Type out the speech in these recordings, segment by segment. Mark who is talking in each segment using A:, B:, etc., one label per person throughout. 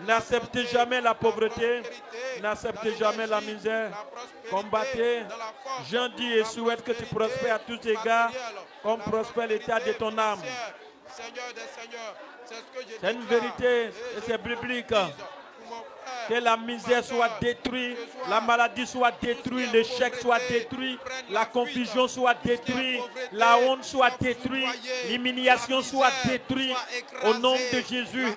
A: N'acceptez jamais la pauvreté. N'acceptez jamais la misère. Combattez. Jean dit et souhaite que tu prospères à tous égards, comme prospère l'état de ton âme. C'est une vérité et c'est biblique. Que la misère soit détruite, la maladie soit détruite, l'échec soit détruit, la confusion soit détruite, la honte soit détruite, l'humiliation soit détruite. Au nom de Jésus,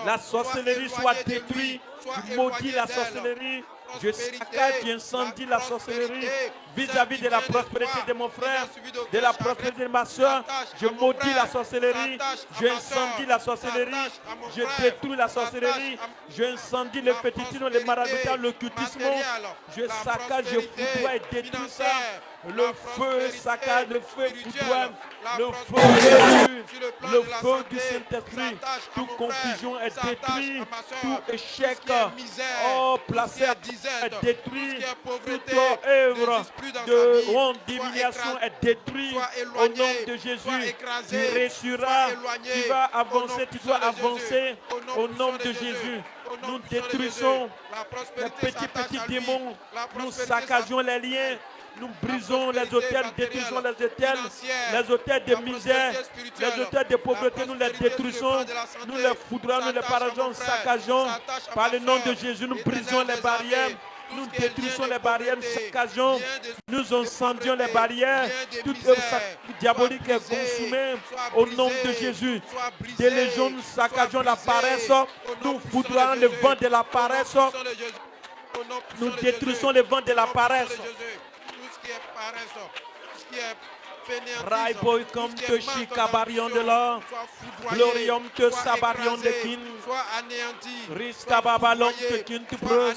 A: la sorcellerie soit détruite. Je maudis la sorcellerie. Je saccage, j'incendie la sorcellerie vis-à-vis de la prospérité de mon frère, de la prospérité de ma soeur. Je maudis la sorcellerie, j'incendie la sorcellerie, je détruis la sorcellerie, j'incendie le fétichisme, le maraboutage, l'occultisme. Je saccage, je foudroie et détruis ça. Le feu saccage, le feu foudroie, le feu détruit, le feu du Saint-Esprit. Toute confusion est détruite, tout échec, placé est détruit, toute œuvre de honte, d'humiliation est détruite. Au nom de Jésus, tu réussiras, tu vas avancer, tu dois avancer. Au nom de Jésus, nous détruisons les petits démons, nous saccageons les liens. Nous brisons les hôtels, détruisons les hôtels de misère, les hôtels de pauvreté, nous les détruisons, nous les foudrons, nous les parageons, saccageons. Par le nom de Jésus, nous brisons les barrières, nous détruisons les barrières, nous saccageons, nous incendions les barrières. Toute œuvre diabolique est consumée au nom de Jésus. Délégeons, nous saccageons la paresse, nous foudrons le vent de la paresse, nous détruisons le vent de la paresse. Raiboy comme te chikabarion de l'or, glorium te sabarion de kin, riskababalom te kin tu pros,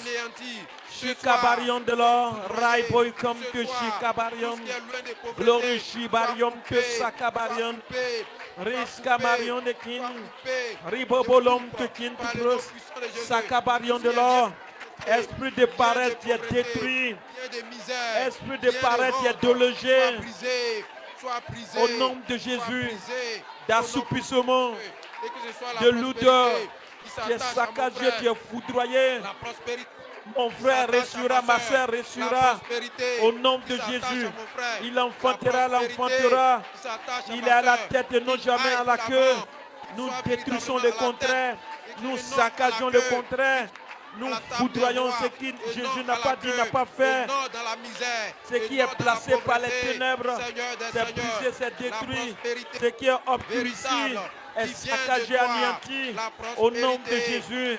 A: chikabarion de l'or, Raiboy comme te chikabarion, glory shibarium te sakabarion, riskabarion de kin, ribobolom te kin tu pros, sakabarion de l'or. Esprit de paresse, tu es détruit. Esprit de paresse, tu es délogé. Au nom de Jésus, d'assoupissement, de l'odeur, tu es saccagé, tu es foudroyé. Mon frère ressurra, ma soeur ressurra. Au nom de Jésus, il enfantera, l'enfantera. Il est à la tête et non jamais à la queue. Nous détruisons le contraire. Nous saccageons le contraire. Nous foudroyons ce que Jésus n'a pas dit, n'a pas fait. Ce qui est placé par les ténèbres, c'est brisé, c'est détruit. Ce qui est obscurci est saccagé, anéanti. Au nom de Jésus,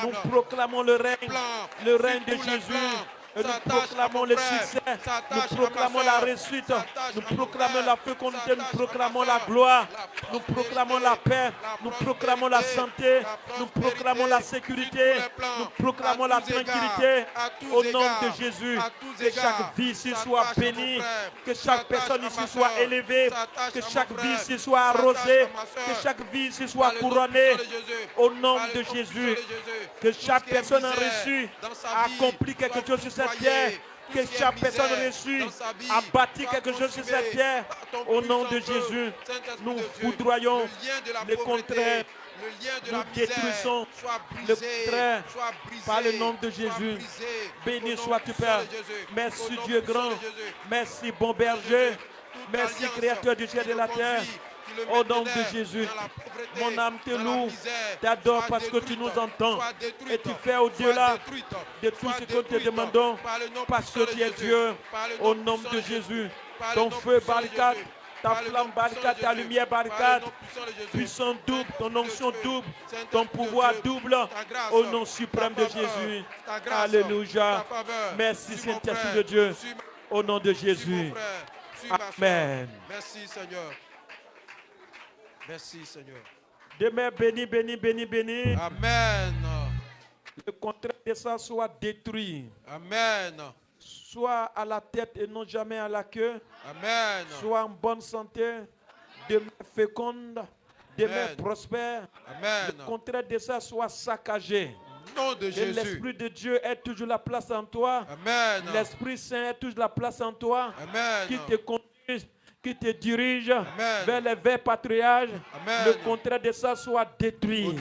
A: nous proclamons le règne de Jésus. Et nous proclamons le succès, nous proclamons la réussite, nous proclamons la fécondité, nous proclamons la gloire, nous proclamons la paix, nous proclamons la santé, nous proclamons la sécurité, nous proclamons la tranquillité. Au nom de Jésus, que chaque vie ici soit bénie, que chaque personne ici soit élevée, que chaque vie ici soit arrosée, que chaque vie ici soit couronnée. Au nom de Jésus, que chaque personne reçue accomplit quelque chose sur cette terre, que chaque personne reçue a bâti quelque chose sur cette terre. Au nom de Jésus, nous foudroyons le contraire, nous détruisons le contraire par le nom de Jésus. Béni sois-tu, Père. Merci Dieu grand, merci bon berger, merci Créateur du ciel et de la terre. Au nom de Jésus, mon âme te loue, t'adore parce que tu nous entends et tu fais au-delà de tout ce que nous te demandons parce que tu es Dieu. Au nom de Jésus, ton feu barricade, ta flamme barricade, ta lumière barricade, puissant double, ton onction double, ton pouvoir double, au nom suprême de Jésus. Alléluia. Merci Saint-Esprit de Dieu. Au nom de Jésus. Amen.
B: Merci Seigneur. Merci Seigneur.
A: Demain béni, béni, béni, béni.
B: Amen.
A: Le contraire de ça soit détruit.
B: Amen.
A: Soit à la tête et non jamais à la queue.
B: Amen.
A: Soit en bonne santé, demain féconde, demain prospère.
B: Amen.
A: Le contraire de ça soit saccagé.
B: Nom de Jésus.
A: L'Esprit de Dieu ait toujours la place en toi.
B: Amen.
A: L'Esprit Saint ait toujours la place en toi.
B: Amen.
A: Qui te conduise, qui te dirige
B: Amen.
A: vers les verts patriarges,
B: Amen.
A: le contraire de ça soit détruit.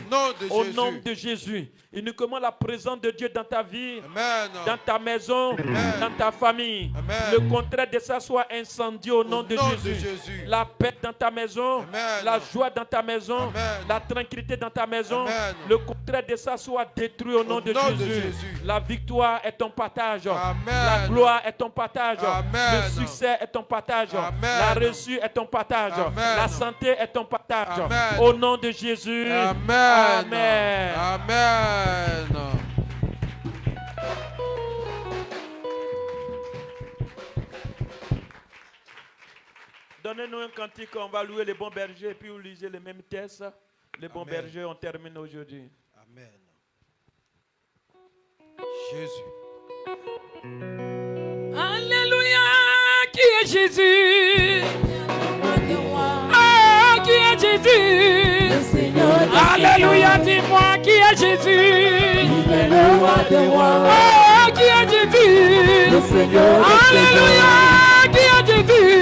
B: Au
A: Au
B: nom
A: nom
B: de
A: de Jésus. Uniquement la présence de Dieu dans ta vie,
B: Amen.
A: dans ta maison,
B: Amen.
A: dans ta famille.
B: Amen.
A: Le contraire de ça soit incendié au nom de
B: nom
A: Jésus.
B: de Jésus.
A: La paix dans ta maison,
B: Amen.
A: la joie dans ta maison,
B: Amen.
A: la tranquillité dans ta maison.
B: Amen.
A: Le contraire de ça soit détruit au nom de Jésus. La victoire est ton partage.
B: Amen.
A: La gloire est ton partage.
B: Amen.
A: Le succès est ton partage.
B: Amen.
A: La reçue est ton partage.
B: Amen.
A: La santé est ton partage.
B: Amen.
A: Au nom de Jésus.
B: Amen.
A: Amen.
B: Amen.
A: Donnez-nous un cantique, on va louer les bons bergers et puis vous lisez les mêmes textes. Les bons
B: Amen.
A: bergers, on termine aujourd'hui.
B: Amen. Jésus.
C: Alléluia, qui est Jésus? Ah, qui est Jésus? Alléluia, dis-moi qui est Jésus? Ah, qui est Jésus? Alléluia, qui est Jésus?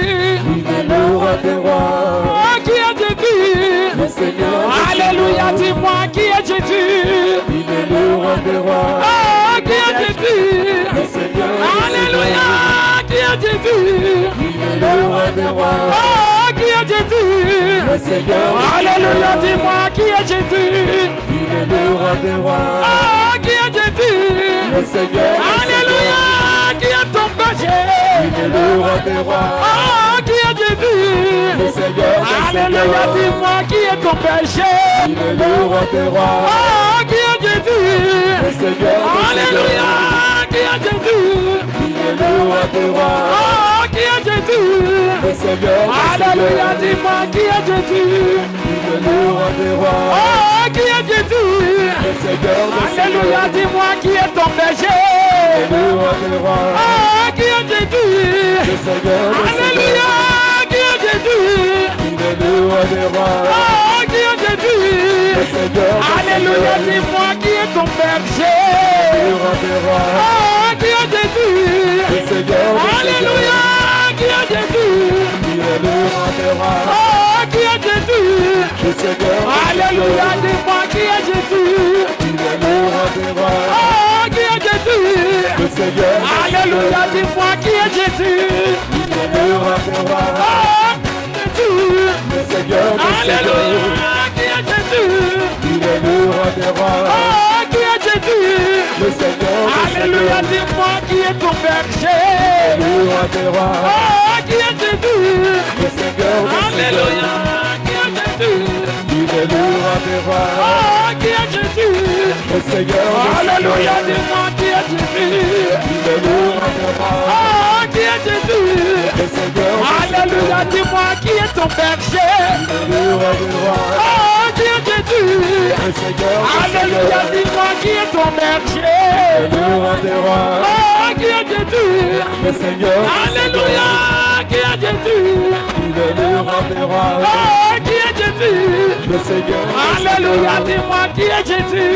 C: Ah, qui est Jésus? Alléluia, dis-moi qui est Jésus? Ah, qui est Jésus? Alléluia, qui est Jésus? Ah, qui est Jésus? Alléluia, dis-moi qui est Jésus? Ah, qui est Jésus? Alléluia, qui est ton berger? Ah, qui est Jésus? Alléluia, dis-moi qui est ton berger? Ah, qui est Jésus? Alléluia, qui est Jésus? Ah, qui est Jésus? Alléluia, dis-moi qui est Jésus? Ah, qui est Jésus? Alléluia, dis-moi qui est ton berger? Ah, qui est Jésus? Alléluia, qui est Jésus? Ah, qui est Jésus? Alléluia, dis-moi qui est ton berger? Ah, qui est Jésus? Alléluia, qui est Jésus? Ah, qui est Jésus? Alléluia, dis-moi qui est Jésus? Ah, qui est Jésus? Alléluia, dis-moi qui est Jésus? Ah, Alléluia, qui est Jésus? Ah, qui est Jésus? Alléluia, dis-moi qui est ton berger? Ah, qui est Jésus? Alléluia, qui est Jésus? Ah, qui est Jésus? Alléluia, dis-moi qui est Jésus? Ah, qui est Jésus? Alléluia, dis-moi qui est ton berger? Ah, qui est Jésus? Alléluia, dis-moi qui est ton berger? Ah, qui est Jésus? Alléluia, qui est Jésus? Ah, qui est Jésus? Alléluia, dis-moi qui est Jésus?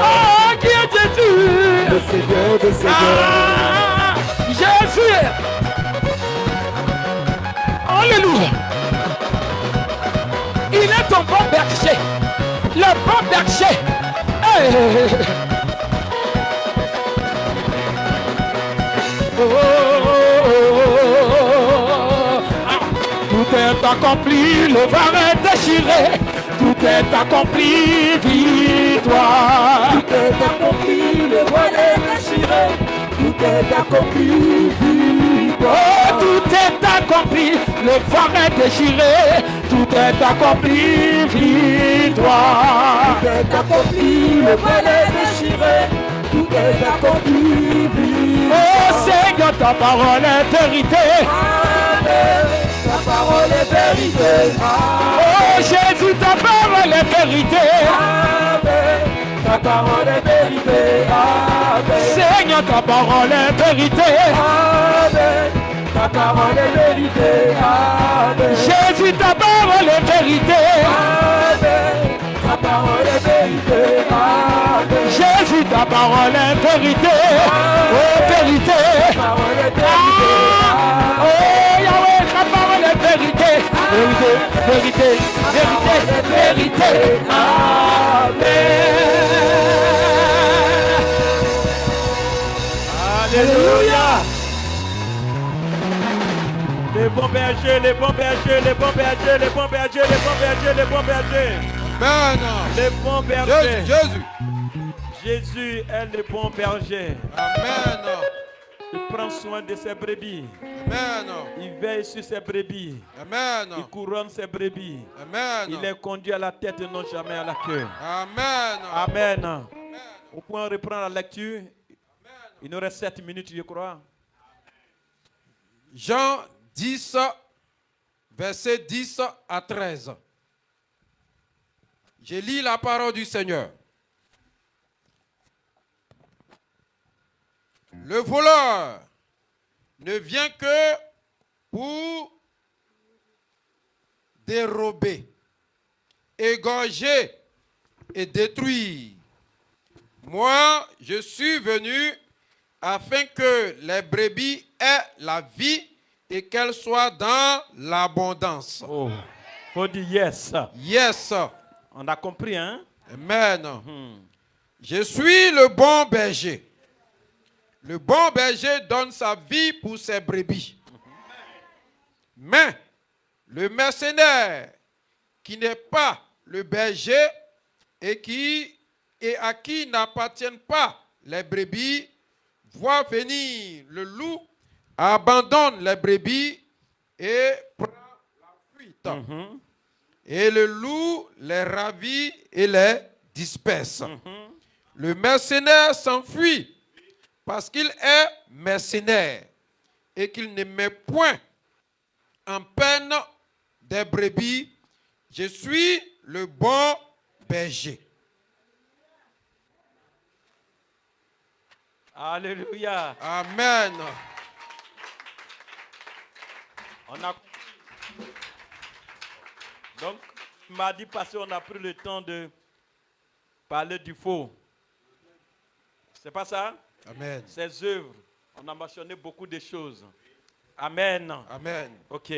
C: Ah, qui est Jésus? Ah, Jésus! Alléluia! Il est ton bon berger, le bon berger. Hey. Tout est accompli, le vin est déchiré. Tout est accompli, victoire.
D: Tout est accompli, le voile est déchiré. Tout est accompli, victoire.
C: Oh, tout est accompli, le phare est déchiré. Tout est accompli, victoire.
D: Tout est accompli, le voile est déchiré. Tout est accompli, victoire.
C: Oh Seigneur, ta parole est vérité.
D: Amen. Ta parole est vérité.
C: Oh Jésus, ta parole est vérité.
D: Amen. Ta parole est vérité. Amen.
C: Seigneur, ta parole est vérité.
D: Amen. Ta parole est vérité. Amen.
C: Jésus, ta parole est vérité.
D: Amen. Ta parole est vérité. Amen.
C: Jésus, ta parole est vérité. Oh vérité.
D: Ta parole est vérité.
C: Oh, vérité. Amen. Alléluia.
A: Les bons bergers, les bons bergers, les bons bergers, les bons bergers, les bons bergers, les bons bergers.
B: Amen.
A: Les bons bergers.
B: Jésus.
A: Jésus est le bon berger.
B: Amen.
A: Il prend soin de ses brebis.
B: Amen.
A: Il veille sur ses brebis.
B: Amen.
A: Il couronne ses brebis.
B: Amen.
A: Il les conduit à la tête et non jamais à la queue.
B: Amen.
A: Amen. On peut reprendre la lecture. Il nous reste 7 minutes, je crois.
B: Jean 10, verset 10 à 13. Je lis la parole du Seigneur. Le voleur ne vient que pour dérober, égorger et détruire. Moi, je suis venu afin que les brebis aient la vie et qu'elles soient dans l'abondance.
A: Oh, faut dire yes.
B: Yes.
A: On a compris, hein?
B: Amen. Je suis le bon berger. Le bon berger donne sa vie pour ses brebis. Mais le mercenaire qui n'est pas le berger et à qui n'appartiennent pas les brebis, voit venir le loup, abandonne les brebis et prend la fuite. Et le loup les ravit et les disperse. Le mercenaire s'enfuit parce qu'il est mercenaire et qu'il ne met point en peine des brebis. Je suis le bon berger.
A: Alléluia.
B: Amen.
A: Donc, mardi passé, on a pris le temps de parler du faux. C'est pas ça?
B: Amen.
A: Ses œuvres. On a mentionné beaucoup de choses. Amen.
B: Amen.
A: Ok.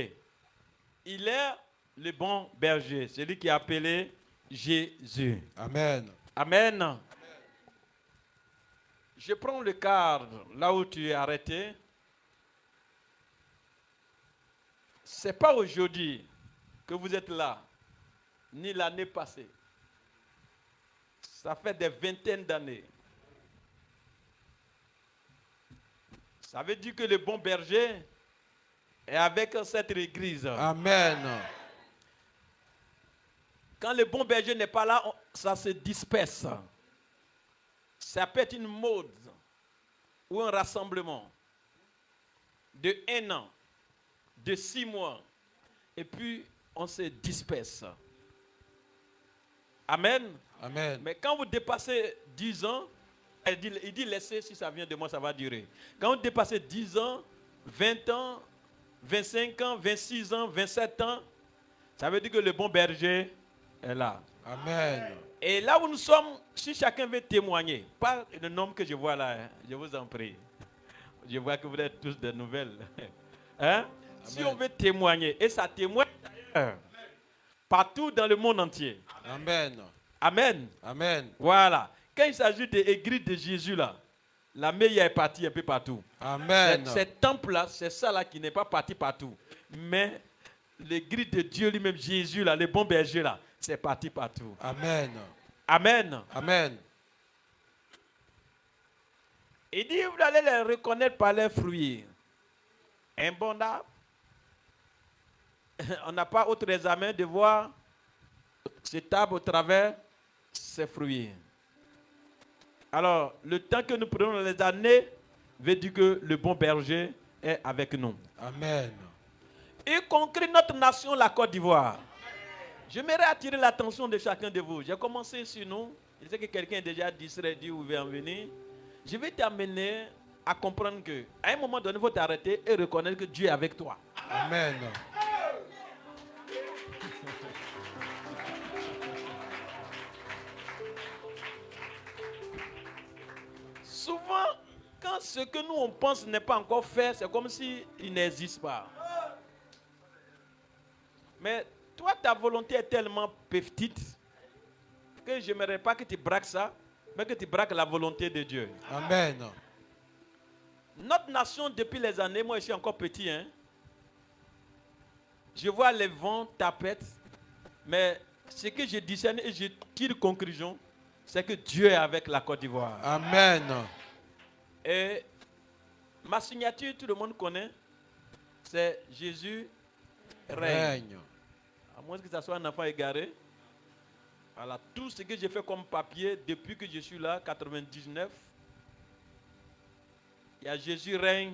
A: Il est le bon berger, celui qui est appelé Jésus.
B: Amen.
A: Amen. Je prends le cadre là où tu es arrêté. Ce n'est pas aujourd'hui que vous êtes là, ni l'année passée. Ça fait des vingtaines d'années. Ça veut dire que le bon berger est avec cette église.
B: Amen.
A: Quand le bon berger n'est pas là, ça se disperse. Ça peut être une mode ou un rassemblement de 1 an, de 6 mois, et puis on se disperse. Amen.
B: Amen.
A: Mais quand vous dépassez 10 ans, il dit laissez, si ça vient de moi, ça va durer. Quand vous dépassez 10 ans, 20 ans, 25 ans, 26 ans, 27 ans, ça veut dire que le bon berger est là.
B: Amen.
A: Et là où nous sommes, si chacun veut témoigner, pas le nom que je vois là, hein, je vous en prie. Je vois que vous êtes tous des nouvelles. Hein? Si on veut témoigner, et ça témoigne d'ailleurs, partout dans le monde entier.
B: Amen.
A: Amen.
B: Amen.
A: Voilà. Quand il s'agit de l'église de Jésus là, la meilleure est partie un peu partout.
B: Amen.
A: Cet temple-là, c'est ça là qui n'est pas parti partout. Mais l'église de Dieu lui-même, Jésus là, le bon berger là, c'est parti partout.
B: Amen.
A: Amen.
B: Amen.
A: Il dit, vous allez les reconnaître par leurs fruits. Un bon arbre. On n'a pas autre examen de voir cet arbre au travers ses fruits. Alors, le temps que nous prenons les années veut dire que le bon berger est avec nous.
B: Amen.
A: Y compris notre nation, la Côte d'Ivoire. J'aimerais attirer l'attention de chacun de vous. J'ai commencé sur nous. Je sais que quelqu'un est déjà distrait, dit où veut en venir. Je vais t'amener à comprendre qu'à un moment donné, il faut t'arrêter et reconnaître que Dieu est avec toi.
B: Amen.
A: Souvent, quand ce que nous on pense n'est pas encore fait, c'est comme s'il n'existe pas. Mais toi ta volonté est tellement petite que je n'aimerais pas que tu braques ça, mais que tu braques la volonté de Dieu.
B: Amen.
A: Notre nation, depuis les années, moi je suis encore petit, hein, je vois les vents tapettes, mais ce que je discerne et je tire conclusion, c'est que Dieu est avec la Côte d'Ivoire.
B: Amen.
A: Et ma signature, tout le monde connaît, c'est Jésus règne. À moins que ce soit un enfant égaré. Voilà, tout ce que j'ai fait comme papier depuis que je suis là, 99, il y a Jésus règne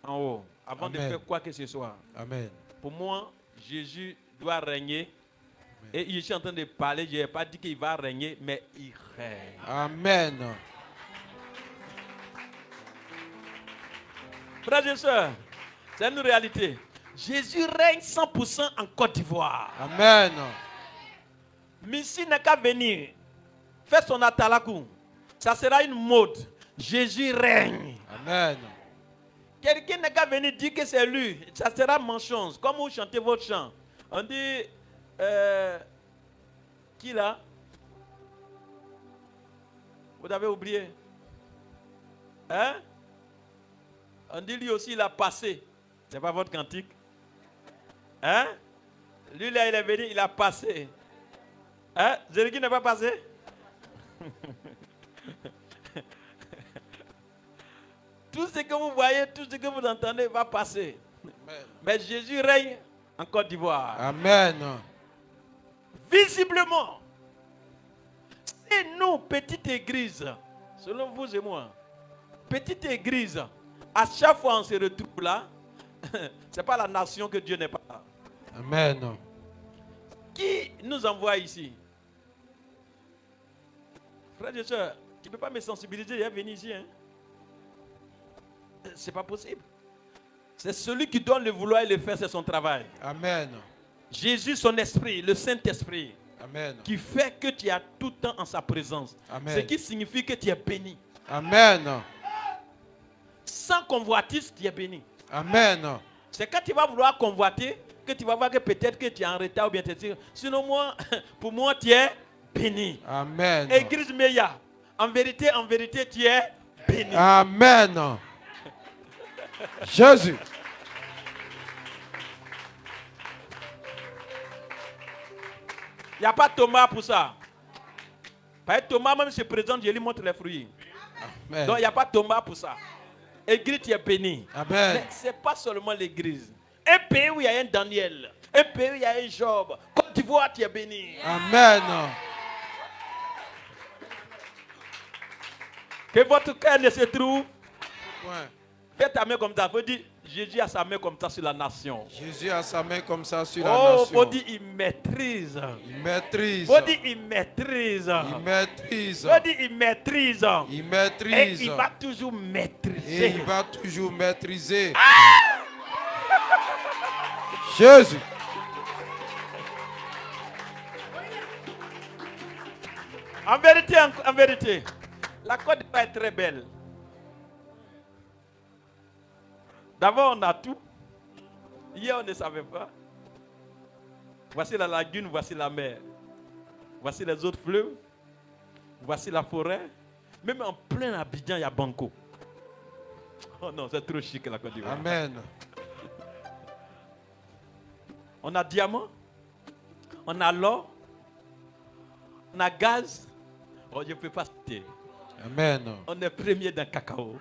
A: en haut, avant
B: Amen.
A: de faire quoi que ce soit.
B: Amen.
A: Pour moi, Jésus doit régner. Et je suis en train de parler, je n'ai pas dit qu'il va régner, mais il règne.
B: Amen.
A: Frères et sœurs, c'est une réalité. Jésus règne 100% en Côte d'Ivoire.
B: Amen.
A: Missi n'a qu'à venir faire son atalakou. Ça sera une mode. Jésus règne.
B: Amen.
A: Quelqu'un n'a qu'à venir dire que c'est lui. Ça sera manchon. Comme vous chantez votre chant. On dit... qui là? Vous avez oublié? Hein? On dit lui aussi il a passé. C'est pas votre cantique? Hein? Lui là il est venu, il a passé. Hein? Zérigui n'est pas passé? Tout ce que vous voyez, tout ce que vous entendez va passer.
B: Amen.
A: Mais Jésus règne en Côte d'Ivoire.
B: Amen.
A: Visiblement, c'est nous, petite église, selon vous et moi, petite église, à chaque fois on se retrouve là, c'est pas la nation que Dieu n'est pas là.
B: Amen.
A: Qui nous envoie ici? Frère et soeur, tu ne peux pas me sensibiliser et venir ici. Hein? C'est pas possible. C'est celui qui doit le vouloir et le faire, c'est son travail.
B: Amen.
A: Jésus, son esprit, le Saint-Esprit,
B: Amen.
A: qui fait que tu as tout le temps en sa présence.
B: Amen.
A: Ce qui signifie que tu es béni.
B: Amen.
A: Sans convoitise, tu es béni.
B: Amen.
A: C'est quand tu vas vouloir convoiter que tu vas voir que peut-être que tu es en retard ou bien tu es... Sinon, moi, pour moi, tu es béni.
B: Amen.
A: Église Meya, en vérité, tu es béni.
B: Amen. Jésus.
A: Il n'y a pas Thomas pour ça. Parce que Thomas même se présente, je lui montre les fruits.
B: Amen.
A: Donc il n'y a pas Thomas pour ça. Église, tu es béni.
B: Amen.
A: Mais ce n'est pas seulement l'église. Un pays où il y a un Daniel, un pays où il y a un Job. Côte d'Ivoire, tu es béni.
B: Amen.
A: Que votre cœur ne se trouve.
B: Ouais.
A: Fais ta main comme ça. Faut dire, Jésus a sa main comme ça sur la nation.
B: Jésus a sa main comme ça sur la
A: Oh,
B: nation.
A: faut dire, il maîtrise.
B: Il maîtrise.
A: Faut dire, il maîtrise.
B: Il maîtrise.
A: Faut dire, il maîtrise.
B: Il
A: Et
B: maîtrise.
A: il va toujours
B: Et
A: maîtriser.
B: il va toujours maîtriser. Jésus.
A: En vérité, la Côte d'Ivoire est très belle. D'abord, on a tout. Hier, on ne savait pas. Voici la lagune, voici la mer. Voici les autres fleuves. Voici la forêt. Même en plein Abidjan, il y a Banco. Oh non, c'est trop chic la Côte d'Ivoire.
B: Amen.
A: On a diamant. On a l'or. On a gaz. Oh, je ne peux pas citer.
B: Amen.
A: On est premier dans le cacao.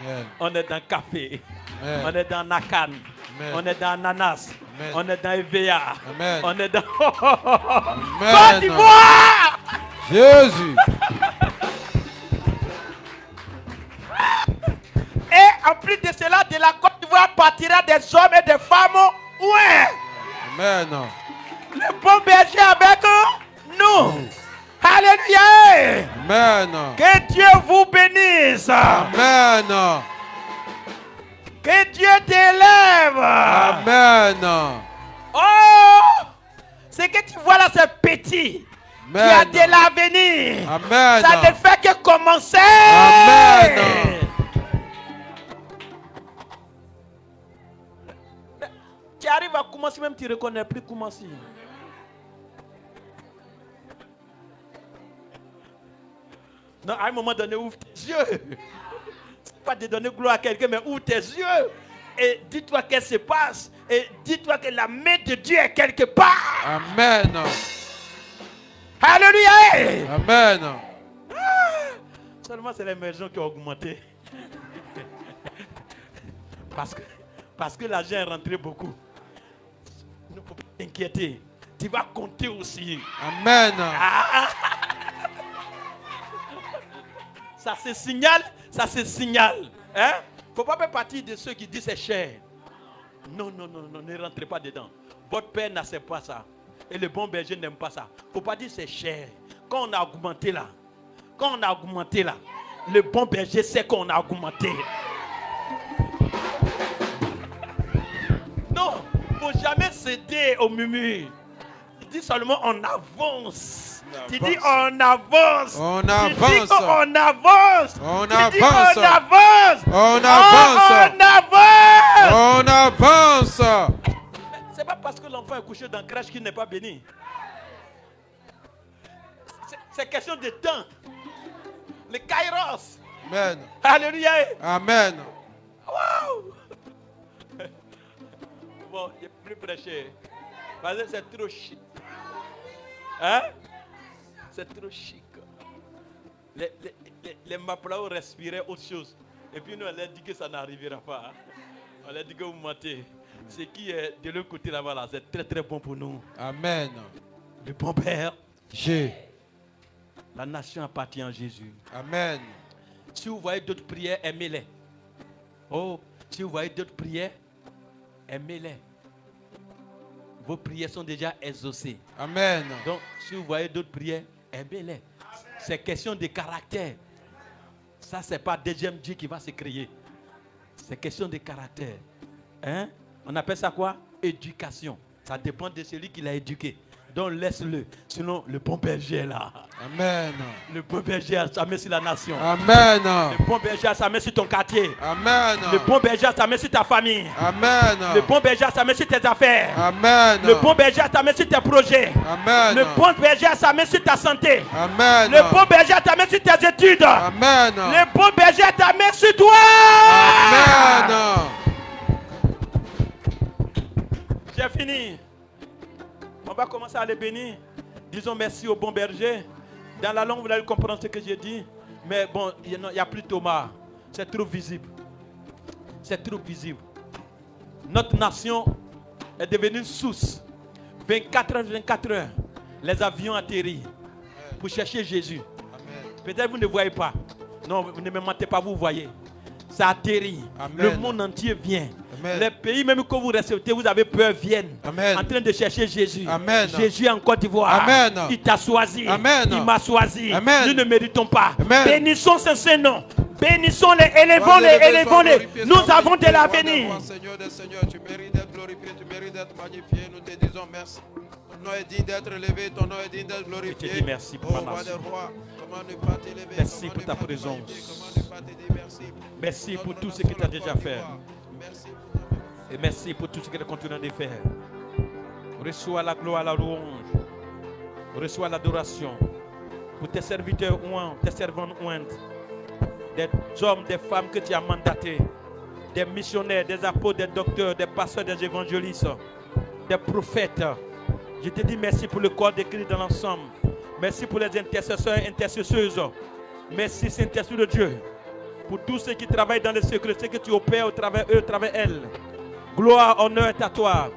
B: Amen.
A: On est dans le café.
B: Amen.
A: On est dans Nakan.
B: Amen.
A: On est dans Ananas.
B: Amen.
A: On est dans EVA.
B: Amen.
A: On est dans
B: Amen.
A: Côte d'Ivoire.
B: Jésus.
A: Et en plus de cela, de la Côte d'Ivoire partira des hommes et des femmes. Ouais.
B: Amen.
A: Le bon berger avec nous. Alléluia.
B: Amen.
A: Que Dieu vous bénisse.
B: Amen.
A: Que Dieu t'élève.
B: Amen.
A: Oh, ce que tu vois là, c'est petit. Tu as
B: Amen.
A: de l'avenir.
B: Amen.
A: Ça ne fait que commencer.
B: Amen.
A: Tu arrives à commencer, même tu ne reconnais plus commencer. Non, à un moment donné, ouvre tes yeux. Pas de donner gloire à quelqu'un, mais ouvre tes yeux. Et dis-toi qu'est-ce qui se passe. Et dis-toi que la main de Dieu est quelque part.
B: Amen.
A: Alléluia.
B: Amen.
A: Seulement c'est l'émergence qui a augmenté. Parce que l'argent est rentré beaucoup. Il ne faut pas t'inquiéter. Tu vas compter aussi.
B: Amen.
A: Ça se signale, ça se signale. Hein? Faut pas faire partie de ceux qui disent c'est cher. Non, ne rentrez pas dedans. Votre père n'accepte pas ça. Et le bon berger n'aime pas ça. Faut pas dire c'est cher. Quand on a augmenté là, le bon berger sait qu'on a augmenté. Non, faut jamais céder au murmure. Tu dis seulement on avance. Tu dis on avance.
B: On
A: Tu
B: avance.
A: dis on avance.
B: On
A: Tu dis
B: avance.
A: on avance.
B: On avance.
A: On avance.
B: On avance.
A: C'est pas parce que l'enfant est couché dans la crèche qu'il n'est pas béni. C'est question de temps. Le kairos.
B: Amen.
A: Alléluia.
B: Amen.
A: Wow. Bon, je ne peux plus prêcher. Parce que c'est trop chic. Hein? C'est trop chic. Les Maplao respiraient autre chose. Et puis nous, on leur dit que ça n'arrivera pas. On leur dit que vous mentez. Ce qui est de l'autre côté là-bas, là, c'est très très bon pour nous.
B: Amen.
A: Le bon Père.
B: J'ai.
A: La nation appartient à Jésus.
B: Amen.
A: Si vous voyez d'autres prières, aimez-les. Oh, si vous voyez d'autres prières, aimez-les. Vos prières sont déjà exaucées.
B: Amen.
A: Donc, si vous voyez d'autres prières, aimez-les. C'est question de caractère. Ça, ce n'est pas deuxième Dieu qui va se créer. C'est question de caractère. Hein? On appelle ça quoi? Éducation. Ça dépend de celui qui l'a éduqué. Donc laisse-le. Sinon, le bon berger est là.
B: Amen.
A: Le bon berger a sa main sur la nation.
B: Amen.
A: Le bon berger a sa main sur ton quartier.
B: Amen.
A: Le bon berger a sa main sur ta famille.
B: Amen.
A: Le bon berger a sa main sur tes affaires.
B: Amen.
A: Le bon berger a sa main sur tes projets.
B: Amen.
A: Le bon berger a sa main sur ta santé.
B: Amen.
A: Le bon berger a ta main sur tes études.
B: Amen.
A: Le bon berger a ta main sur toi.
B: Amen.
A: J'ai fini. On va commencer à les bénir. Disons merci au bon berger. Dans la langue, vous allez comprendre ce que j'ai dit. Mais bon, il n'y a plus Thomas. C'est trop visible. C'est trop visible. Notre nation est devenue source. 24 heures, 24 heures. Les avions atterrissent pour chercher Jésus. Peut-être vous ne voyez pas. Non, vous ne me mentez pas, vous voyez. Ça atterrit.
B: Amen.
A: Le monde entier vient.
B: Amen.
A: Les pays même que vous respectez, vous avez peur, viennent.
B: Amen.
A: En train de chercher Jésus.
B: Amen.
A: Jésus en Côte d'Ivoire.
B: Amen.
A: Il t'a choisi.
B: Amen.
A: Il m'a choisi.
B: Amen.
A: Nous ne méritons pas.
B: Amen.
A: Bénissons ce Saint-Nom. Bénissons-les, élevons-les, élevons-les. Nous avons de l'avenir.
B: Seigneur des Seigneurs, tu mérites d'être glorifié, tu mérites d'être magnifié. Nous te disons merci. Ton nom est digne d'être élevé, ton nom est digne d'être glorifié.
A: Je te dis merci pour ma
B: roi
A: nation.
B: des rois, comment ne pas t'élever?
A: Merci
B: Comment
A: pour
B: ne
A: ta
B: pas te
A: présence.
B: magnifier? Comment ne pas te dire merci?
A: Merci pour
B: Notre
A: tout ce
B: nation,
A: que tu as
B: la
A: déjà
B: Côte
A: fait.
B: d'Ivoire. Merci pour ta bénédiction.
A: Et merci pour tout ce que tu continues de faire. Reçois la gloire, la louange. Reçois l'adoration. Pour tes serviteurs ouins, tes servantes ouintes. Des hommes, des femmes que tu as mandatés. Des missionnaires, des apôtres, des docteurs, des pasteurs, des évangélistes. Des prophètes. Je te dis merci pour le corps de Christ dans l'ensemble. Merci pour les intercesseurs et intercesseuses. Merci Saint-Esprit de Dieu. Pour tous ceux qui travaillent dans le secret, ceux que tu opères au travers eux, au travers elles. Gloire, honneur est à toi.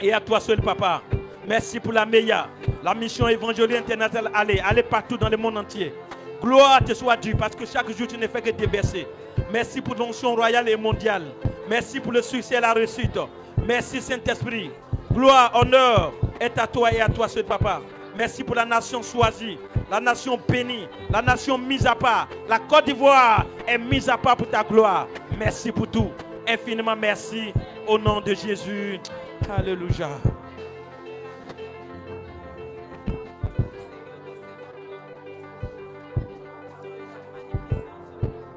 A: Et à toi seul, Papa. Merci pour la MEIA, la mission évangélique internationale. Allez partout dans le monde entier. Gloire te soit due parce que chaque jour tu ne fais que déverser. Merci pour l'onction royale et mondiale. Merci pour le succès et la réussite. Merci Saint-Esprit. Gloire, honneur est à toi et à toi seul, Papa. Merci pour la nation choisie, la nation bénie, la nation mise à part. La Côte d'Ivoire est mise à part pour ta gloire. Merci pour tout. Infiniment merci au nom de Jésus. Alléluia.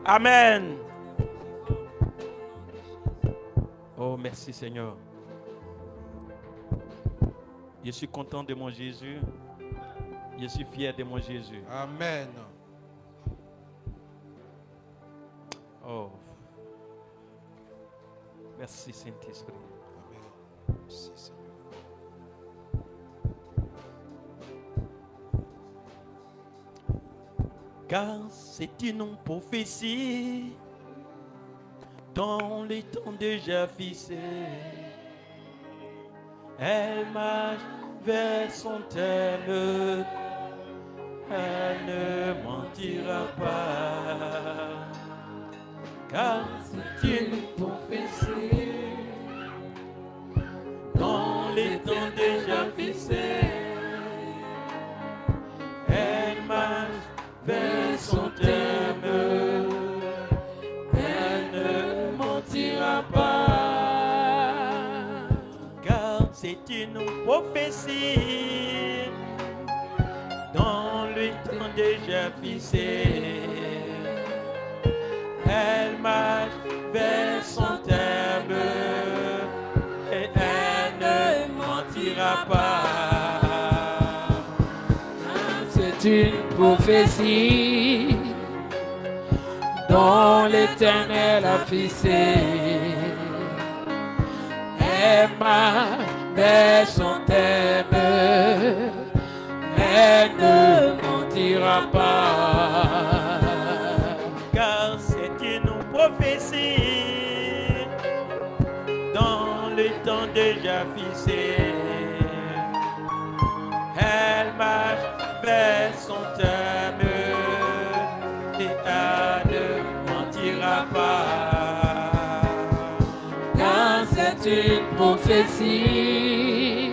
A: Amen. Oh, merci Seigneur. Je suis content de mon Jésus. Je suis fier de mon Jésus.
B: Amen.
A: Oh. Merci Saint-Esprit.
B: Amen. Merci, Seigneur.
A: Car c'est une prophétie dans les temps déjà fixés. Elle marche vers son terme, elle ne mentira pas. Car c'est une prophétie dans les temps déjà fixés. Elle marche vers son terme, elle ne mentira pas, car c'est une prophétie dans le temps déjà fixé. Elle marche vers son terme et elle ne mentira pas.
C: C'est une prophétie dont l'Éternel a fixé. Elle marche vers son terme, elle ne mentira pas.
A: Car c'est une prophétie dans le temps déjà fixé. Elle marche vers son terme et elle ne mentira pas.
C: Car c'est une prophétie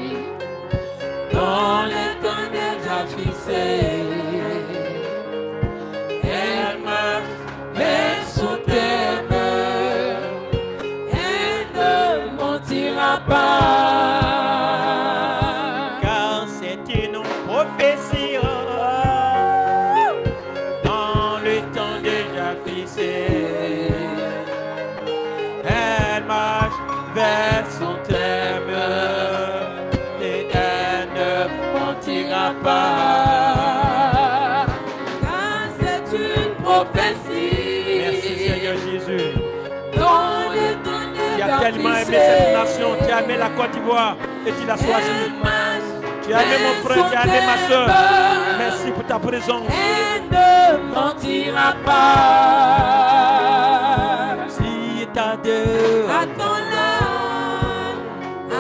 C: dont le temps déjà fixé. Elle marche vers son terme, elle ne mentira pas.
A: Car c'est une prophétie dans le temps déjà fixé. Elle marche vers son terme et elle ne mentira pas.
C: Car c'est une prophétie.
A: Merci Seigneur Jésus.
C: Dont le temps
A: Tu as
C: déjà
A: tellement aimé
C: fixé.
A: cette nation, tu as aimé la Côte d'Ivoire et tu l'as choisi. Tu as aimé mon frère, tu as aimé ma soeur. Merci pour ta présence.
C: Elle ne mentira pas.
A: Si t'as deux,
C: Attends-la,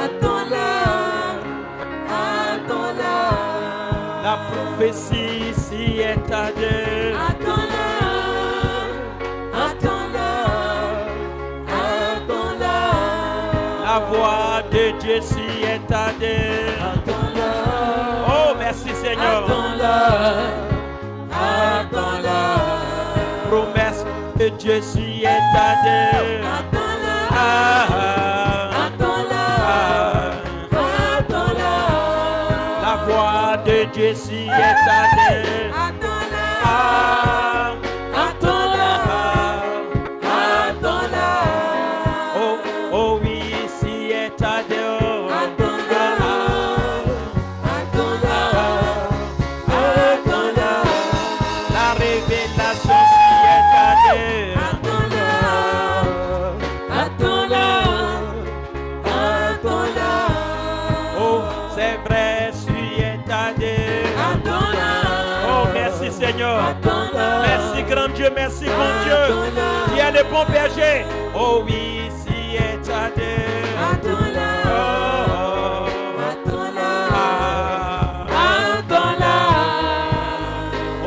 C: attends-la, attends-la.
A: la prophétie, si est à deux.
C: Attends-la, attends-la, attends-la.
A: La voix de Dieu, si est à deux.
C: Attends-la,
A: Oh, merci Seigneur.
C: attends-la, attends-la.
A: Promesse de Dieu, si est à deux.
C: Attends-la,
A: Ah,
C: attends-la,
A: ah.
C: attends-la.
A: La voix de Dieu, si est à deux.
C: Attends-la,
A: Ah,
C: attends-la,
A: ah.
C: attends-la.
A: Oh, oh oui, si est à deux. La révélation, si est à deux. Oh, c'est vrai, si est à deux. Oh, merci Seigneur. Merci grand Dieu, merci bon Dieu. Qui est le bon berger. Oh oui, si est à deux. Oh, ah. Oh,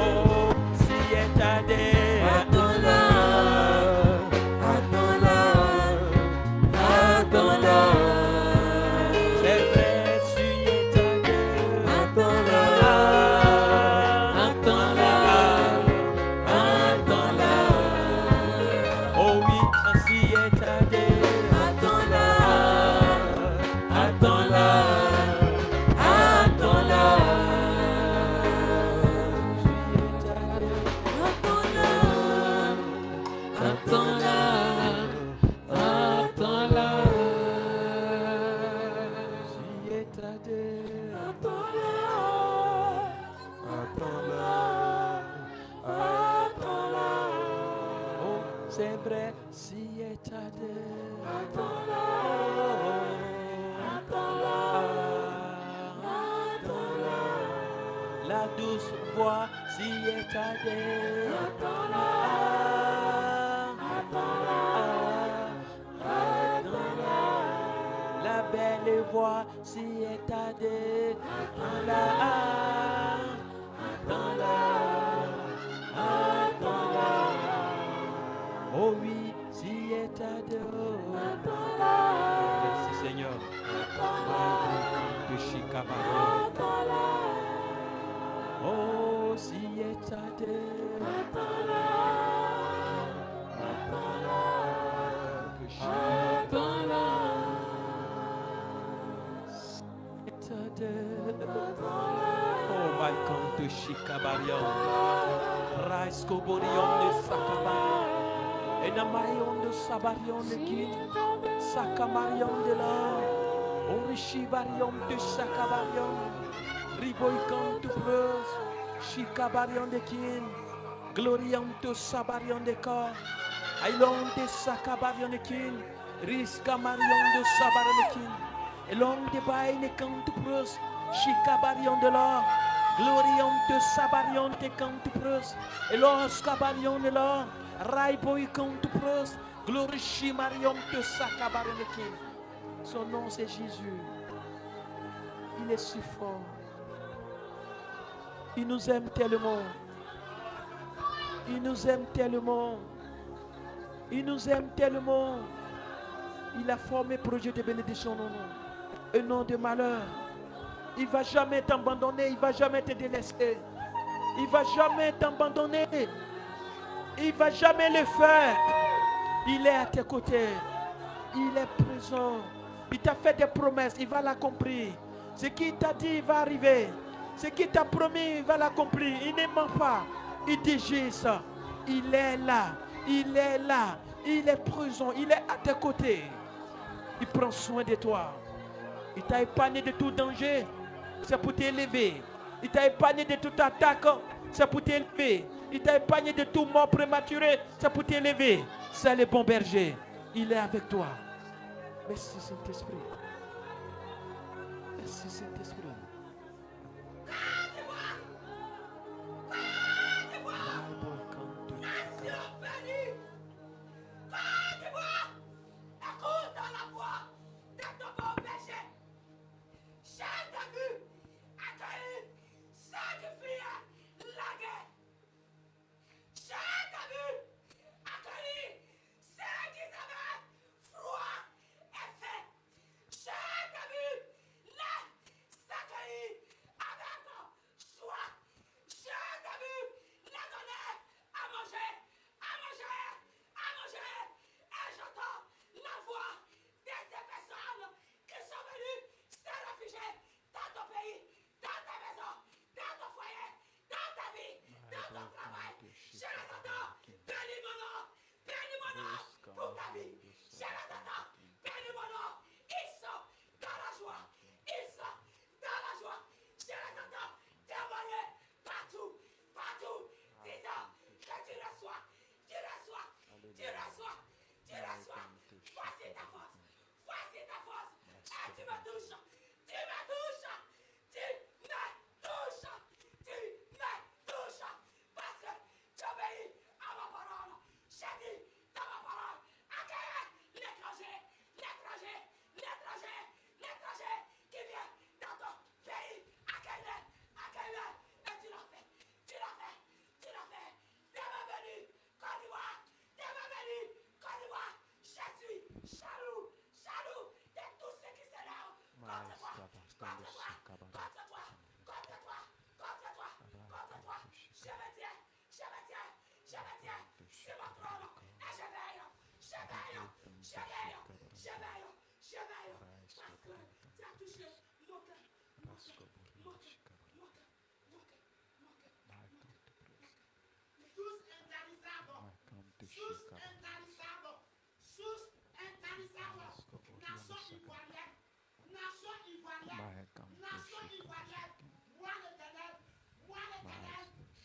A: si est à deux. C'est vrai, si est à deux. Oh oui, si est à deux. C'est vrai, si étadé. La douce voix si étadée. La belle voix si étadée. Oh oui, si étadée. Merci Seigneur. De Chikabaro. Oh, si étadé. Oh, welcome to Shikabarion. Raiskoborion de Sakabarion. Enamayon de Sabarion de Kit. Sakamarion de la. Orishibarion de Sakabarion. Riboikon de Preus. Shikabarion de Kin. Glorion de Sabarion de Kor. Ailon de Sakabarion de Kin. Riskamarion de Sabarion de Kin. Elon de Bain de Cantuprus, Chicabarion de l'or, Glorion de Sabarion de Cantuprus, Elon Scabarion de l'or, Raiboy Cantuprus, Glorishimarion de Sakabarion de King. Son nom c'est Jésus. Il est si fort. Il nous aime tellement. Il nous aime tellement. Il nous aime tellement. Il a formé projet de bénédiction en nous. Un nom de malheur. Il ne va jamais t'abandonner. Il ne va jamais te délaisser. Il ne va jamais t'abandonner. Il ne va jamais le faire. Il est à tes côtés. Il est présent. Il t'a fait des promesses. Il va l'accomplir. Ce qu'il t'a dit, il va arriver. Ce qu'il t'a promis, il va l'accomplir. Il ne ment pas. Il dit ça. Il est là. Il est là. Il est présent. Il est à tes côtés. Il prend soin de toi. Il t'a épargné de tout danger. C'est pour t'élever. Il t'a épargné de toute attaque. C'est pour t'élever. Il t'a épargné de tout mort prématuré. C'est pour t'élever. C'est le bon berger. Il est avec toi. Merci Saint-Esprit. Merci Saint-Esprit.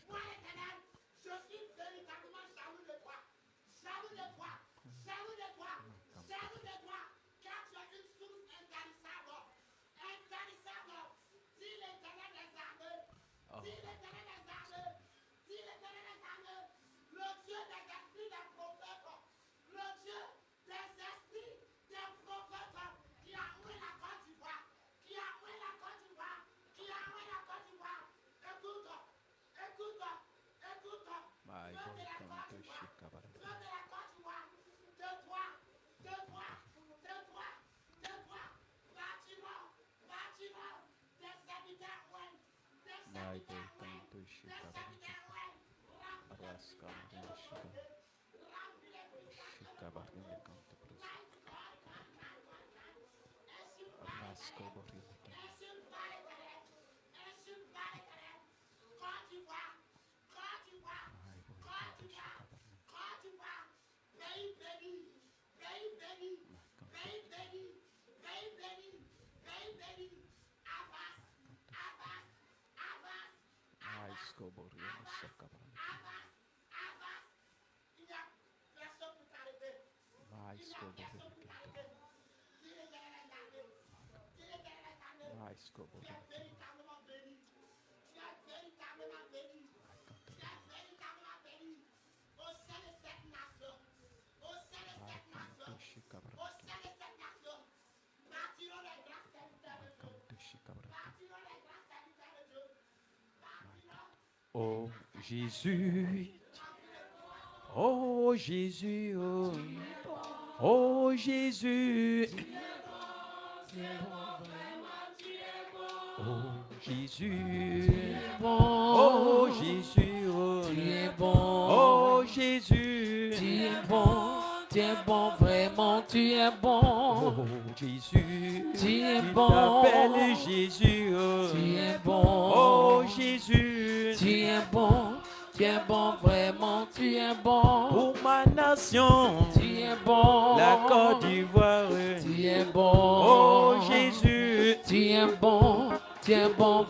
E: Moi l'éternel, je suis véritablement jaloux de toi. Jaloux de
A: Oh Jésus, oh Jésus, oh, oh Jésus, oh Jésus, oh Jésus, oh,
C: tu es bon,
A: oh Jésus,
C: tu es bon, tu es bon, vraiment tu es bon,
A: oh Jésus,
C: tu es
A: tu
C: bon,
A: t'appelles Jésus, oh,
C: tu es bon,
A: oh Jésus,
C: tu es bon, vraiment tu es bon,
A: pour ma nation,
C: tu es bon,
A: la Côte d'Ivoire,
C: tu es bon,
A: oh Jésus,
C: tu es bon,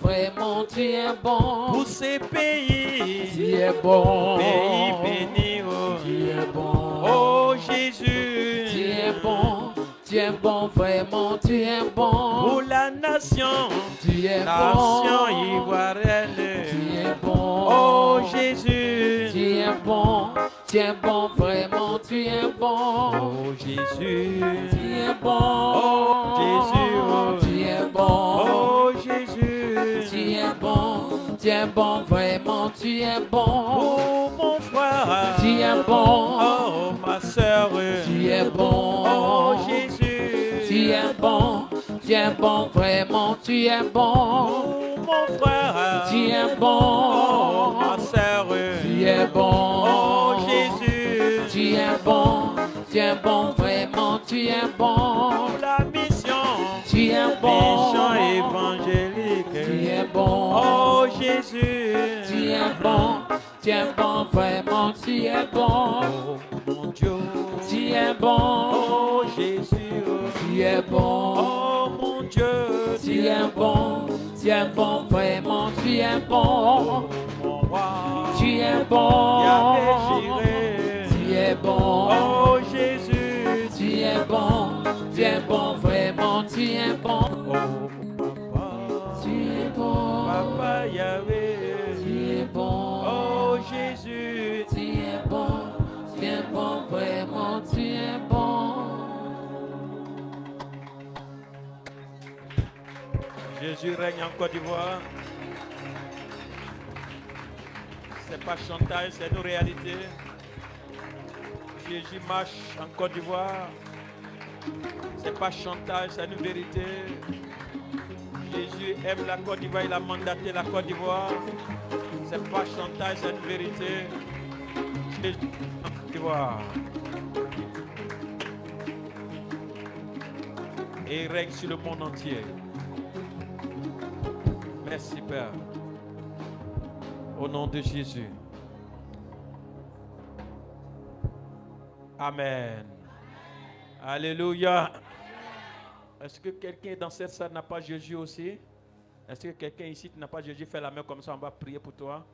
C: vraiment tu es bon,
A: pour ces pays,
C: tu es bon,
A: pays bénis, oh,
C: tu es bon,
A: oh Jésus,
C: tu es bon, vraiment tu es bon,
A: pour la nation,
C: tu es
A: nation
C: bon,
A: ivoirienne,
C: tu es bon,
A: oh Jésus,
C: tu es bon, vraiment tu es bon,
A: oh Jésus,
C: tu es bon,
A: oh Jésus, oh,
C: tu es bon,
A: oh Jésus,
C: tu es bon, vraiment tu es bon,
A: pour mon frère,
C: tu es bon,
A: oh ma soeur,
C: tu es bon,
A: oh Jésus,
C: tu es bon, vraiment tu es bon,
A: pour mon frère,
C: tu es
A: oh
C: bon,
A: ma soeur,
C: tu es bon,
A: oh Jésus,
C: tu es bon, vraiment tu es bon,
A: pour la mission,
C: tu es bon,
A: mission évangélique,
C: tu es bon,
A: oh Jésus,
C: tu es bon, vraiment tu es bon,
A: oh mon Dieu,
C: tu es bon,
A: oh Jésus,
C: tu es bon,
A: oh mon Dieu,
C: tu es bon, vraiment tu es bon,
A: oh mon roi,
C: tu es bon,
A: Yahvé Jireh,
C: tu es bon,
A: oh Jésus,
C: tu es bon, vraiment tu es bon,
A: oh papa,
C: tu es bon,
A: papa Yahvé,
C: tu es bon,
A: oh Jésus,
C: tu es bon, vraiment tu es bon.
A: Jésus règne en Côte d'Ivoire. C'est pas chantage, c'est une réalité. Jésus marche en Côte d'Ivoire. C'est pas chantage, c'est une vérité. Jésus aime la Côte d'Ivoire, il a mandaté la Côte d'Ivoire. C'est pas chantage, c'est une vérité. Jésus en Côte d'Ivoire. Et il règne sur le monde entier. Merci Père. Au nom de Jésus. Amen. Alléluia. Est-ce que quelqu'un dans cette salle n'a pas Jésus aussi? Est-ce que quelqu'un ici qui n'a pas Jésus fait la main comme ça, on va prier pour toi?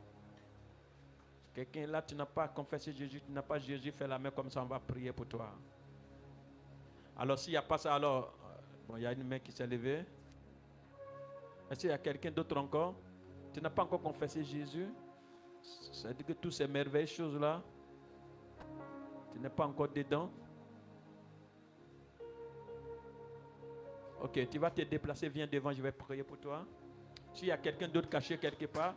A: Quelqu'un là, tu n'as pas confessé Jésus, tu n'as pas Jésus, fais la main comme ça, on va prier pour toi. Alors s'il n'y a pas ça, alors, bon, il y a une main qui s'est levée. Est-ce qu'il y a quelqu'un d'autre encore? Tu n'as pas encore confessé Jésus? C'est-à-dire que toutes ces merveilleuses choses-là, tu n'es pas encore dedans? Ok, tu vas te déplacer, viens devant, je vais prier pour toi. S'il y a quelqu'un d'autre caché quelque part,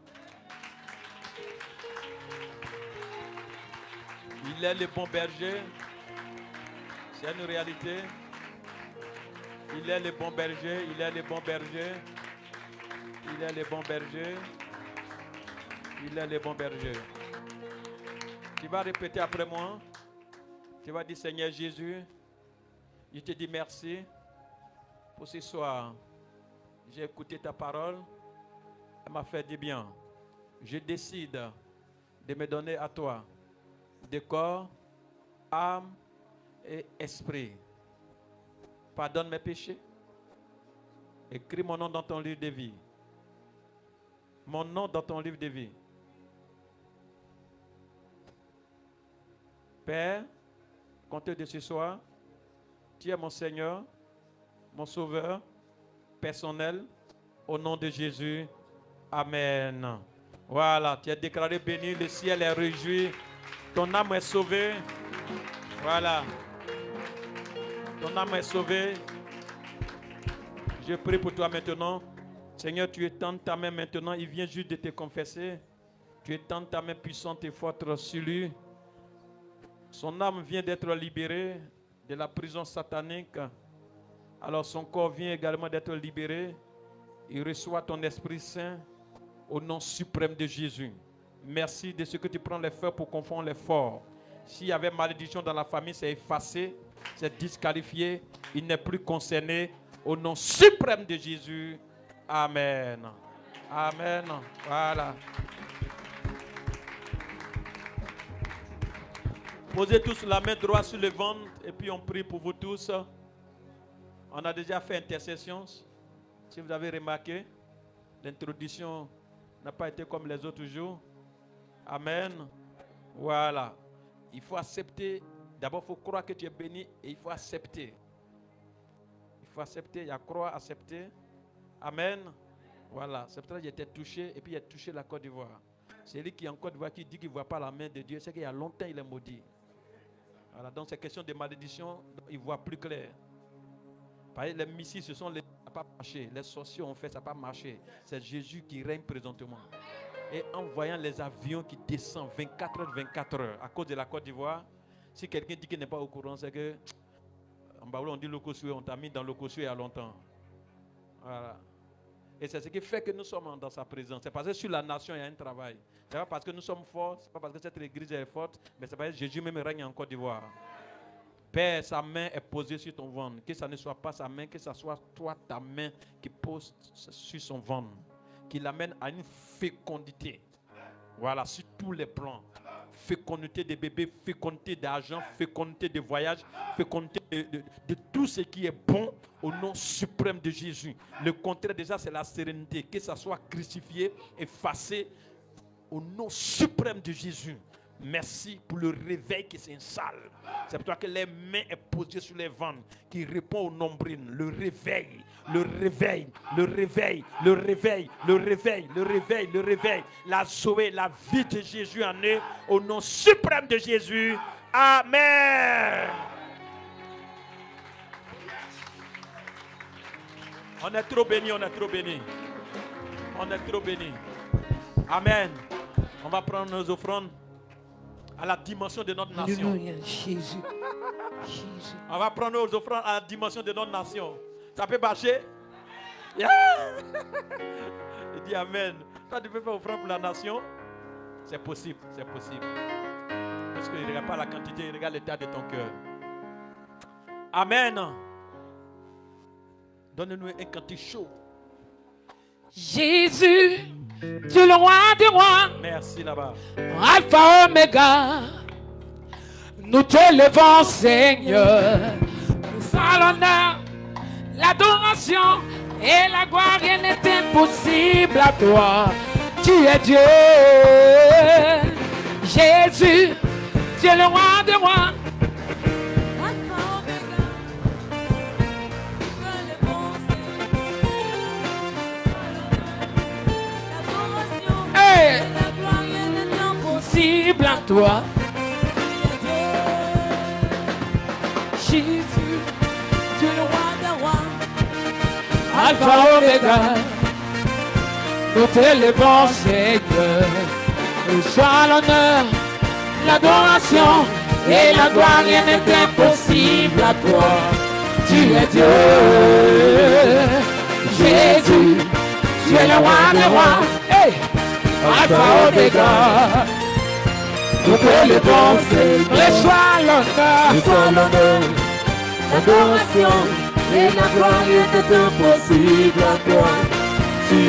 A: il est le bon berger. C'est une réalité. Il est le bon berger, il est le bon berger. Il est le bon berger. Il est le bon berger. Tu vas répéter après moi. Tu vas dire, Seigneur Jésus, je te dis merci pour ce soir. J'ai écouté ta parole. Elle m'a fait du bien. Je décide de me donner à toi de corps, âme et esprit. Pardonne mes péchés. Écris mon nom dans ton livre de vie. Mon nom dans ton livre de vie. Père, comptez de ce soir, tu es mon Seigneur, mon Sauveur personnel, au nom de Jésus. Amen. Voilà, tu es déclaré béni, le ciel est réjoui, ton âme est sauvée. Voilà, ton âme est sauvée. Je prie pour toi maintenant. Seigneur, tu étends ta main maintenant, il vient juste de te confesser. Tu étends ta main puissante et forte sur lui. Son âme vient d'être libérée de la prison satanique. Alors son corps vient également d'être libéré. Il reçoit ton Esprit Saint au nom suprême de Jésus. Merci de ce que tu prends les fers pour confondre les forts. S'il y avait malédiction dans la famille, c'est effacé, c'est disqualifié. Il n'est plus concerné. Au nom suprême de Jésus. Amen. Amen. Voilà. Posez tous la main droite sur le ventre et puis on prie pour vous tous. On a déjà fait intercession. Si vous avez remarqué, l'introduction n'a pas été comme les autres jours. Amen. Voilà. Il faut accepter. D'abord, il faut croire que tu es béni et il faut accepter. Il faut accepter, il y a croire, accepter. Amen. Voilà. C'est pour ça que j'étais touché et puis il a touché la Côte d'Ivoire. C'est lui qui est en Côte d'Ivoire qui dit qu'il ne voit pas la main de Dieu. C'est qu'il y a longtemps il est maudit. Voilà. Donc c'est question de malédiction. Il voit plus clair. Les missiles, ce sont les... ça n'a pas marché. Les sorciers ont fait, ça n'a pas marché. C'est Jésus qui règne présentement. Et en voyant les avions qui descendent 24 heures, 24 heures à cause de la Côte d'Ivoire, si quelqu'un dit qu'il n'est pas au courant, c'est que en Baoulé on dit l'Okosue, on t'a mis dans l'Okosue il y a longtemps. Voilà. Et c'est ce qui fait que nous sommes dans sa présence. C'est parce que sur la nation, il y a un travail. Ce n'est pas parce que nous sommes forts, ce n'est pas parce que cette église est forte, mais c'est parce que Jésus même règne en Côte d'Ivoire. Père, sa main est posée sur ton ventre. Que ça ne soit pas sa main, que ça soit toi, ta main qui pose sur son ventre. Qui l'amène à une fécondité. Voilà, sur tous les plans. Fécondité de bébés, fécondité d'argent, fécondité de voyage, fécondité de tout ce qui est bon au nom suprême de Jésus. Le contraire déjà, c'est la sérénité. Que ça soit crucifié, effacé au nom suprême de Jésus. Merci pour le réveil qui s'installe. C'est pour toi que les mains sont posées sur les ventres, qui répond au nombril. Le réveil, le réveil, le réveil, le réveil, le réveil, le réveil, le réveil. La Zoé, la vie de Jésus en eux, au nom suprême de Jésus. Amen. On est trop bénis, on est trop bénis. On est trop bénis. Amen. On va prendre nos offrandes à la dimension de notre nation.
D: Alléluia, Jésus. Jésus.
A: On va prendre nos offrandes à la dimension de notre nation. Ça peut marcher? Yeah. Il dit Amen. Toi, tu peux faire offrande pour la nation? C'est possible, c'est possible. Parce qu'il ne regarde pas la quantité, il regarde l'état de ton cœur. Amen. Donne-nous un cantique chaud.
C: Jésus, tu es le roi des rois.
A: Merci là-bas.
C: Alpha, Oméga, nous te levons, Seigneur. Nous allons l'honneur, l'adoration et la gloire. Rien n'est impossible à toi. Tu es Dieu. Jésus, tu es le roi des rois. Impossible à toi. Jésus, tu es le roi des rois. Alpha, Oméga, nous t'élevons, Seigneur. Reçois l'honneur, l'adoration et la gloire. Rien n'est impossible à toi. Tu es Dieu. Jésus, tu es le roi des rois. Hey! Alpha Omega. Nous t'élevons, reçois l'honneur,
D: l'adoration et la gloire est impossible à toi. Tu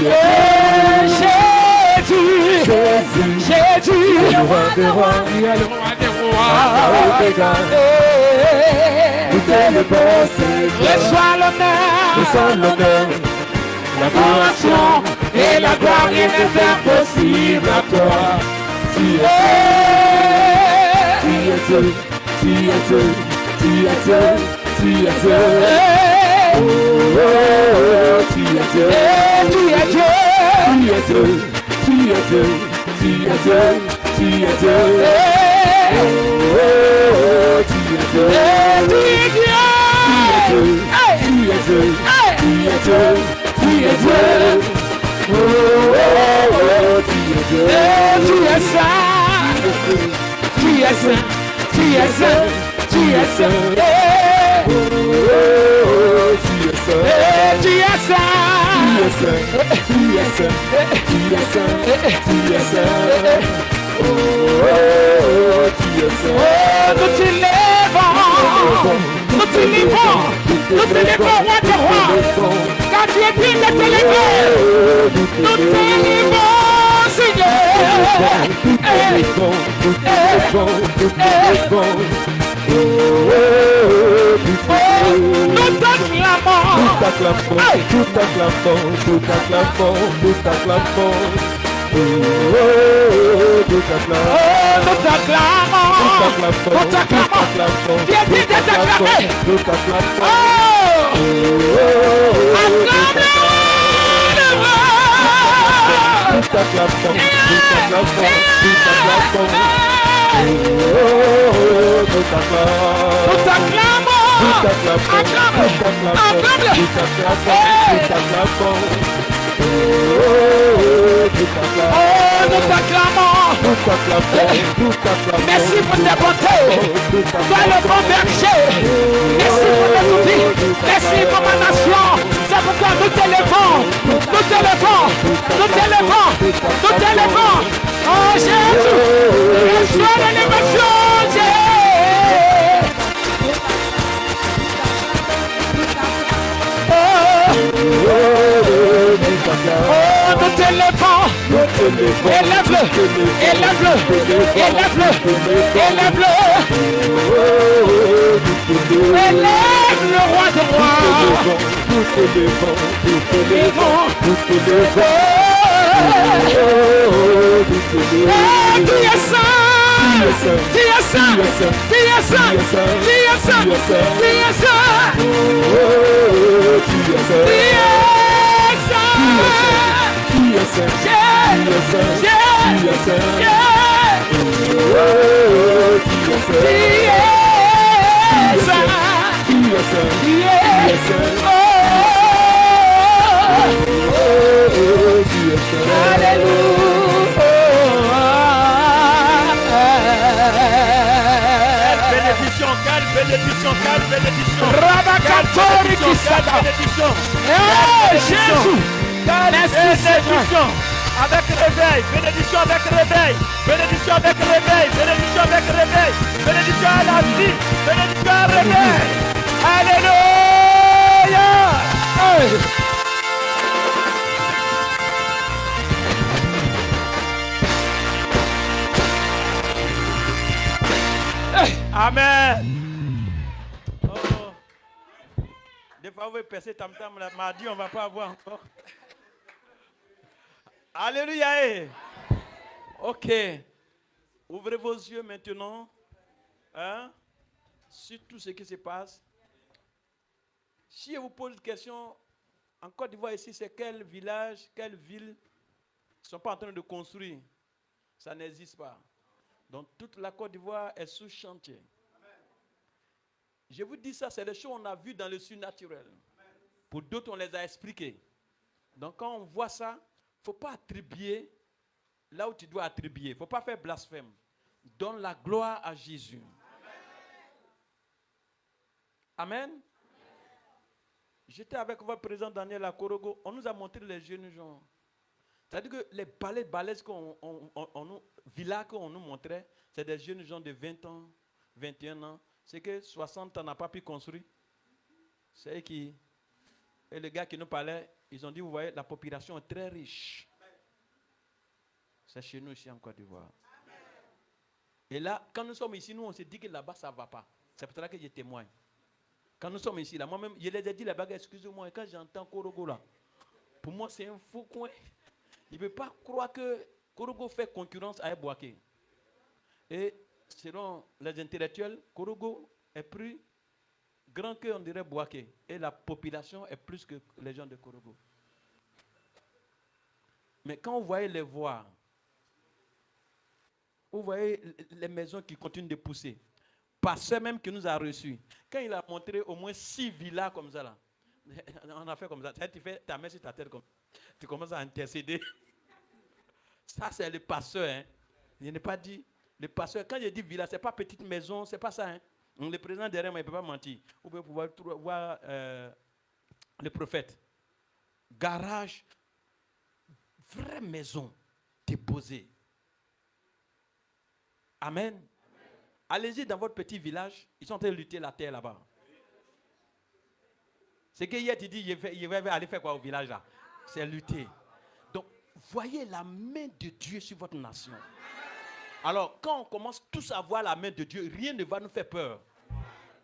C: Jésus,
D: le roi des rois,
C: tu es le roi des rois.
D: Alpha Omega. Nous t'élevons,
C: Reçois l'honneur,
D: l'adoration
C: et la gloire est impossible à toi.
D: Tu es Dieu, tu es Dieu, tu es Dieu, tu es Dieu. Oh, tu es Dieu,
C: Tu es Dieu,
D: tu es Dieu, tu es Dieu, tu es Dieu, tu es Dieu. Oh, tu es Dieu,
C: tu es Dieu.
D: tu es Dieu, tu es Dieu, tu es Dieu. Oh, tu es Dieu,
C: Tu es saint, tu es saint, tu es saint, tu es saint.
D: oh, tu es saint.
C: Tu es saint,
D: Tu es saint, tu es saint, tu es saint. Oh, tu es saint.
C: nous t'élèvons, roi des rois. Quand tu es digne de t'élever, nous t'élèvons, nous t'acclamons. Tu es digne de t'acclamer. Merci pour tes bontés. Toi le bon berger. Merci pour tes outils. Merci pour ma nation. C'est pourquoi nous t'élevons. Oh Jésus, reçois l'élévation. Nous t'élevons. Élève-le. Élève le roi des rois. Tu es saint.
A: Bénédiction.
C: Rabakatori Kisada. Jésus.
A: Bénédiction avec réveil. Bénédiction avec réveil. Bénédiction avec réveil. Bénédiction avec réveil. Bénédiction à la vie. Bénédiction à réveil. Alléluia. Amen. Oh. Des fois, vous pouvez percer tam-tam. Mardi, on ne va pas avoir encore. Alléluia. Ok. Ouvrez vos yeux maintenant. Hein, sur tout ce qui se passe. Si je vous pose une question, en Côte d'Ivoire ici, c'est quel village, quelle ville ne sont pas en train de construire? Ça n'existe pas. Donc toute la Côte d'Ivoire est sous chantier. Je vous dis ça, c'est des choses qu'on a vues dans le surnaturel. Pour d'autres, on les a expliquées. Donc quand on voit ça, il ne faut pas attribuer là où tu dois attribuer. Il ne faut pas faire blasphème. Donne la gloire à Jésus. Amen. J'étais avec votre président Daniel Akorogo. On nous a montré les jeunes gens. C'est-à-dire que les balaises villas qu'on nous montrait, c'est des jeunes gens de 20 ans, 21 ans. C'est que 60 ans n'a pas pu construire. C'est eux qui... Et les gars qui nous parlaient, ils ont dit, vous voyez, la population est très riche. C'est chez nous ici en Côte d'Ivoire. Et là, quand nous sommes ici, nous, on se dit que là-bas, ça ne va pas. C'est pour ça que je témoigne. Quand nous sommes ici, là, moi-même, je les ai dit là-bas, excusez-moi, quand j'entends Korogo là, pour moi, c'est un faux coin. Il ne peut pas croire que Korogo fait concurrence à Ebouaké. Et selon les intellectuels, Korogo est plus grand que, on dirait, Bouaké. Et la population est plus que les gens de Korogo. Mais quand vous voyez les voies, vous voyez les maisons qui continuent de pousser, pasteur même qui nous a reçus, quand il a montré au moins 6 villas comme ça, là, on a fait comme ça, tu fais ta main sur ta tête comme ça. Tu commences à intercéder. Ça, c'est le pasteur. Hein. Je n'ai pas dit. Le pasteur, quand je dis villa, ce n'est pas petite maison, ce n'est pas ça. Hein. Le président derrière moi, il ne peut pas mentir. Vous pouvez pouvoir voir le prophète. Garage, vraie maison déposée. Amen. Allez-y dans votre petit village, ils sont en train de lutter la terre là-bas. C'est que hier, tu dis, il va aller faire quoi au village là? C'est lutter. Donc, voyez la main de Dieu sur votre nation. Alors, quand on commence tous à voir la main de Dieu, rien ne va nous faire peur.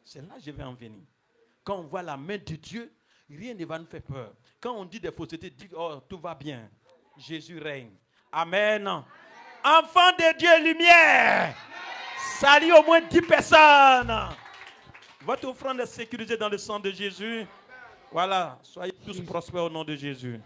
A: C'est là que je vais en venir. Quand on voit la main de Dieu, rien ne va nous faire peur. Quand on dit des faussetés, dit, oh, tout va bien. Jésus règne. Amen. Enfant de Dieu, lumière. Salut au moins 10 personnes. Votre offrande est sécurisée dans le sang de Jésus. Voilà, soyez tous prospères au nom de Jésus.